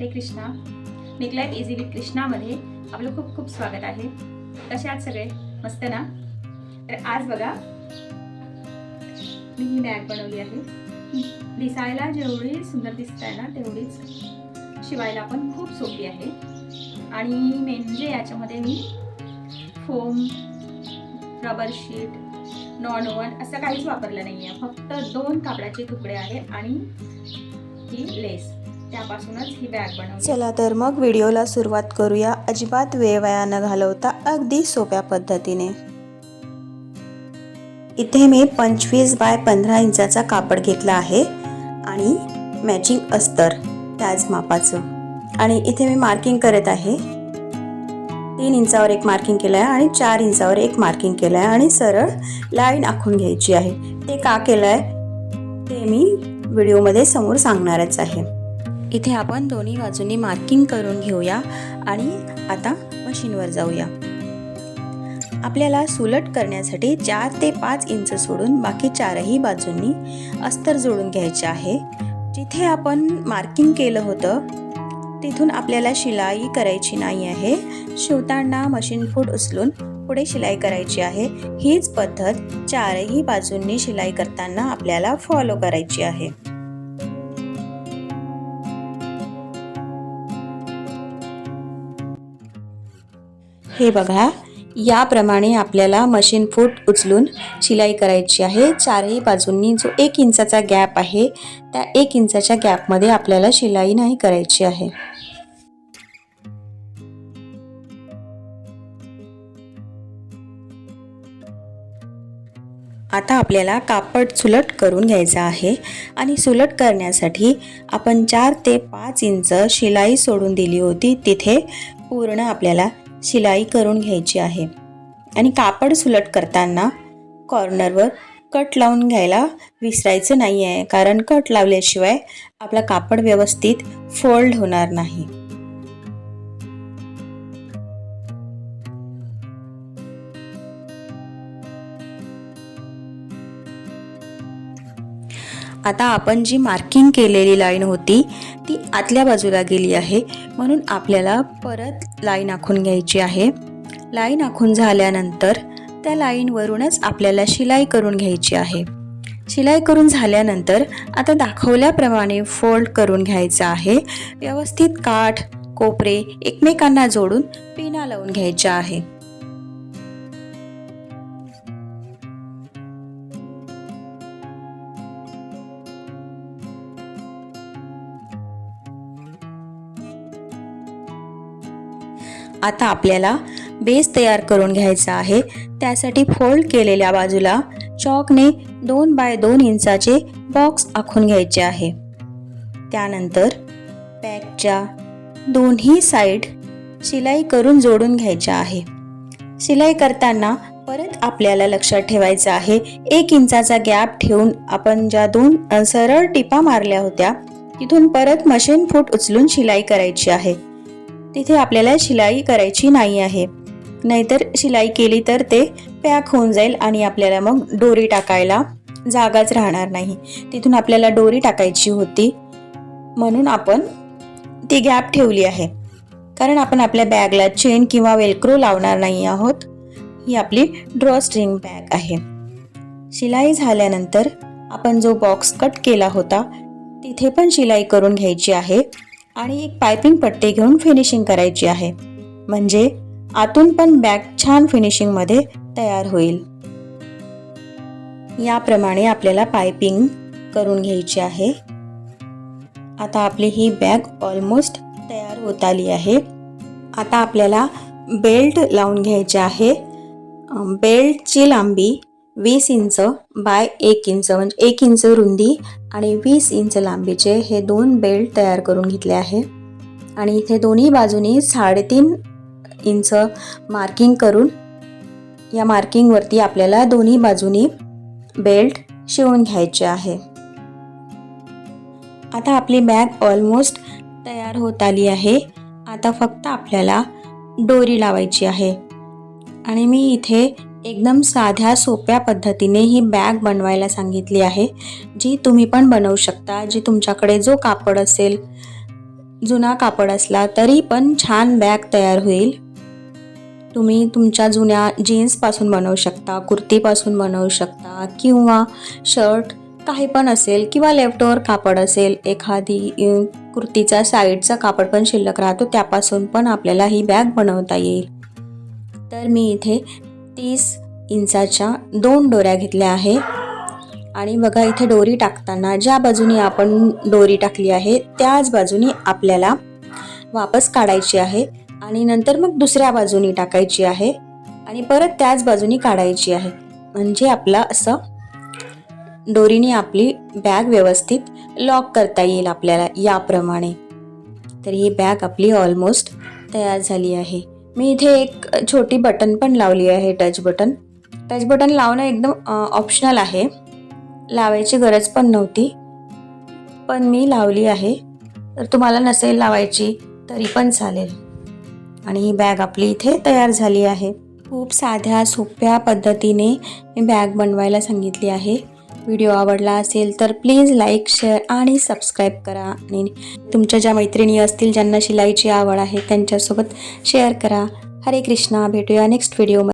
हरे Krishna. Make life easy with कृष्णामध्ये आपलं खूप खूप स्वागत आहे. कसे आहात सगळे? मस्त ना? तर आज बघा मी ही बॅग बनवली आहे. दिसायला जेवढी सुंदर दिसत आहे ना तेवढीच शिवायला पण खूप सोपी आहे. आणि म्हणजे याच्यामध्ये मी foam, rubber sheet, non woven असं काहीच वापरलं नाही आहे. फक्त 2 कापडाचे तुकडे आहे आणि ही लेस, त्यापासूनच ही बॅग बनवली. चला तर मग व्हिडिओला सुरुवात करूया. अजिबात वेळ वाया न घालवता अगदी सोप्या पद्धतीने. इथे मी 25 बाय 15 इंचाचा कापड घेतला आहे आणि मॅचिंग अस्तर त्याच मापाचं. आणि इथे मी मार्किंग करत आहे. 3 इंचावर एक मार्किंग केलं आहे आणि 4 इंचावर एक मार्किंग केलं आहे आणि सरळ लाईन आखून घ्यायची आहे. ते का केलं आहे ते मी व्हिडिओमध्ये समोर सांगणारच आहे. इथे आपण दोन्ही बाजूंनी मार्किंग करून घेऊया आणि आता मशीनवर जाऊया. आपल्याला सुलट करण्यासाठी 4 ते 5 इंच सोडून बाकी 4ही बाजूंनी अस्तर जोडून घ्यायचे आहे. जिथे आपण मार्किंग केलं होतं तिथून आपल्याला शिलाई करायची नाही आहे. शिवताना मशीन फूट उचलून पुढे शिलाई करायची आहे. हीच पद्धत 4ही बाजूंनी शिलाई करताना आपल्याला फॉलो करायची आहे. हे बघा, याप्रमाणे आपल्याला मशीन फूट उचलून शिलाई करायची आहे. 4ही बाजूंनी जो 1 इंचाचा गॅप आहे त्या 1 इंचाच्या गॅपमध्ये आपल्याला शिलाई नाही करायची आहे. आता आपल्याला कापड सुलट करून घ्यायचं आहे आणि सुलट करण्यासाठी आपण 4 ते 5 इंच शिलाई सोडून दिली होती तिथे पूर्ण आपल्याला शिलाई करून घ्यायची आहे. आणि कापड सुलट करताना कॉर्नरवर कट लावून घ्यायला विसरायचं नाही आहे, कारण कट लावल्याशिवाय आपला कापड व्यवस्थित फोल्ड होणार नाही. आता आपण जी मार्किंग केलेली लाईन होती ती आतल्या बाजूला गेली आहे, म्हणून आपल्याला परत लाईन आखून घ्यायची आहे. लाईन आखून झाल्यानंतर त्या लाईनवरूनच आपल्याला शिलाई करून घ्यायची आहे. शिलाई करून झाल्यानंतर आता दाखवल्याप्रमाणे फोल्ड करून घ्यायचं आहे. व्यवस्थित काठ कोपरे एकमेकांना जोडून पिना लावून घ्यायच्या आहे. आता आपल्याला बेस तयार करून घ्यायचा आहे. त्यासाठी फोल्ड केलेल्या बाजूला चॉकने 2 बाय 2 इंचाचे बॉक्स आखून घ्यायचे आहे. त्यानंतर बॅकच्या दोन्ही साईड शिलाई करून जोडून घ्यायच्या आहे. शिलाई करताना परत आपल्याला लक्षात ठेवायचं आहे 1 इंचाचा गॅप ठेवून आपण ज्या 2 सरळ टिपा मारल्या होत्या तिथून परत मशीन फूट उचलून शिलाई करायची आहे. तिथे आपल्याला शिलाई करायची नाही आहे, नाहीतर शिलाई केली तर ते पॅक होऊन जाईल आणि आपल्याला मग दोरी टाकायला जागाच राहणार नाही. तिथून आपल्याला दोरी टाकायची होती म्हणून आपण ती गॅप ठेवली आहे, कारण आपण आपल्या बॅगला चेन किंवा वेल्क्रो लावणार नाही आहोत. ही आपली ड्रॉ स्ट्रिंग बॅग आहे. शिलाई झाल्यानंतर आपण जो बॉक्स कट केला होता तिथे पण शिलाई करून घ्यायची आहे आणि एक पायपिंग पट्टी घेऊन फिनिशिंग करायची आहे, म्हणजे आतून पण बॅग छान फिनिशिंग मध्ये तयार होईल. याप्रमाणे आपल्याला पायपिंग करून घ्यायची आहे. आता आपली ही बॅग ऑलमोस्ट तयार होत आली आहे. आता आपल्याला बेल्ट लावून घ्यायचे आहे. बेल्टची लांबी 20 इंच बाय 1 इंच, म्हणजे 1 इंच रुंदी आणि 20 इंच लांबीचे हे 2 बेल्ट तयार करून घेतले आहे. आणि इथे दोन्ही बाजूनी 3.5 इंच मार्किंग करून या मार्किंगवरती आपल्याला दोन्ही बाजूनी बेल्ट शिवून घ्यायचे आहे. आता आपली बॅग ऑलमोस्ट तयार होत आली आहे. आता फक्त आपल्याला दोरी लावायची आहे. आणि मी इथे एकदम साध्या सोप्या पद्धतीने ही बॅग बनवायला सांगितली आहे, जी तुम्ही पण बनवू शकता. जी तुमच्याकडे जो कापड असेल जुना कापड असला तरी पण छान बॅग तयार होईल. तुम्ही तुमच्या जुन्या जीन्सपासून बनवू शकता, कुर्तीपासून बनवू शकता किंवा शर्ट काही पण असेल किंवा लेफ्टओव्हर कापड असेल, एखादी कुर्तीचा साईडचा कापड पण शिल्लक राहतो त्यापासून पण आपल्याला ही बॅग बनवता येईल. तर मी इथे 30 इंचाच्या 2 दोऱ्या घेतल्या आहे आणि बघा इथे दोरी टाकताना ज्या बाजूनी आपण दोरी टाकली आहे त्याच बाजूनी आपल्याला वापस काढायची आहे आणि नंतर मग दुसऱ्या बाजूनी टाकायची आहे आणि परत त्याच बाजूनी काढायची आहे. म्हणजे आपला असं दोरीने आपली बॅग व्यवस्थित लॉक करता येईल आपल्याला याप्रमाणे. तर ही बॅग आपली ऑलमोस्ट तयार झाली आहे. मी इथे एक छोटी बटन पण लावली आहे, टच बटन. टच बटन लावणं एकदम ऑप्शनल आहे, लावायची गरज पण नव्हती पण मी लावली आहे. तर तुम्हाला नसेल लावायची तरी पण चालेल. आणि ही बॅग आपली इथे तयार झाली आहे. खूप साध्या सोप्या पद्धतीने मी बॅग बनवायला सांगितली आहे. व्हिडिओ आवडला असेल तर प्लीज लाईक, शेअर आणि सबस्क्राईब करा आणि तुमच्या ज्या मैत्रिणी असतील ज्यांना शिलाईची आवड आहे त्यांच्यासोबत शेअर करा. हरे कृष्णा. भेटूया नेक्स्ट व्हिडिओमध्ये.